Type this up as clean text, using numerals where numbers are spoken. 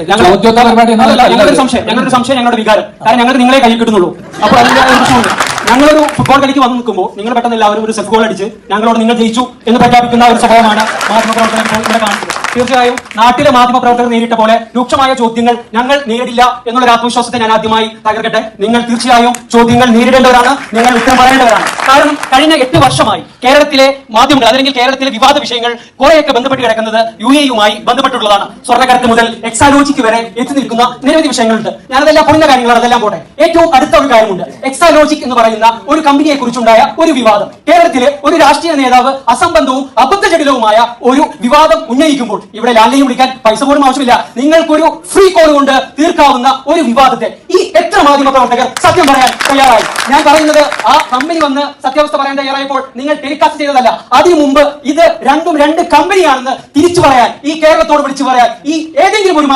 ഞങ്ങളുടെ സംശയം ഞങ്ങളുടെ വികാരം. കാരണം ഞങ്ങൾ നിങ്ങളെ കൈ കിട്ടുന്നുള്ളൂ. അപ്പോൾ അതിന്റെ പ്രശ്നമുണ്ട്. ഞങ്ങളൊരു ഫുട്ബോൾ കളിക്ക് വന്ന് നിൽക്കുമ്പോൾ നിങ്ങൾ പെട്ടെന്ന് എല്ലാവരും ഒരു സെൽഫ് ഗോൾ അടിച്ച് ഞങ്ങളോട് നിങ്ങൾ ജയിച്ചു എന്ന് പ്രഖ്യാപിക്കുന്ന ഒരു സ്വഭാവമാണ് മാധ്യമപ്രവർത്തകർ ഇവിടെ കാണിച്ചത്. തീർച്ചയായും നാട്ടിലെ മാധ്യമപ്രവർത്തകർ നേരിട്ട പോലെ രൂക്ഷമായ ചോദ്യങ്ങൾ ഞങ്ങൾ നേരിടില്ല എന്നുള്ളൊരു ആത്മവിശ്വാസത്തെ ഞാൻ ആദ്യമായി തകർക്കട്ടെ. നിങ്ങൾ തീർച്ചയായും ചോദ്യങ്ങൾ നേരിടേണ്ടവരാണ്, നിങ്ങൾ ഉത്തരം പറയേണ്ടവരാണ്. കാരണം കഴിഞ്ഞ 8 വർഷമായി കേരളത്തിലെ മാധ്യമങ്ങൾ അല്ലെങ്കിൽ കേരളത്തിലെ വിവാദ വിഷയങ്ങൾ കുറെയൊക്കെ ബന്ധപ്പെട്ട് കിടക്കുന്നത് UAE-യുമായി ബന്ധപ്പെട്ടുള്ളതാണ്. സ്വർണ്ണക്കടത്ത് മുതൽ എക്സാലോജിക്ക് വരെ എത്തി നിൽക്കുന്ന നിരവധി വിഷയങ്ങളുണ്ട്. ഞാനതെല്ലാം പൊളിഞ്ഞ കാര്യങ്ങളാണ്, അതെല്ലാം പോട്ടെ. ഏറ്റവും അടുത്ത ഒരു കാര്യമുണ്ട്. എക്സാലോജിക് എന്ന് പറയുന്ന ഒരു കമ്പനിയെ കുറിച്ചുണ്ടായ ഒരു വിവാദം. കേരളത്തിലെ ഒരു രാഷ്ട്രീയ നേതാവ് അസംബന്ധവും അബദ്ധജടിലവുമായ ഒരു വിവാദം ഉന്നയിക്കുമ്പോൾ ഇവിടെ ലാലിനെയും വിളിക്കാൻ പൈസ പോലും ആവശ്യമില്ല. നിങ്ങൾക്കൊരു ഫ്രീ കോൾ കൊണ്ട് തീർക്കാവുന്ന ഒരു വിവാദത്തെ ഈ എത്ര മാധ്യമ പ്രവർത്തകർ സത്യം പറയാൻ തയ്യാറായി? ഞാൻ പറയുന്നത് ആ കമ്പനി വന്ന് സത്യാവസ്ഥ പറയാൻ തയ്യാറായപ്പോൾ നിങ്ങൾ ടെലികാസ്റ്റ് ചെയ്തതല്ല. അതിനു മുമ്പ് ഇത് രണ്ടും രണ്ട് കമ്പനിയാണെന്ന് തിരിച്ചു പറയാൻ, ഈ കേരളത്തോട് വിളിച്ചു പറയാൻ ഈ ഏതെങ്കിലും ഒരു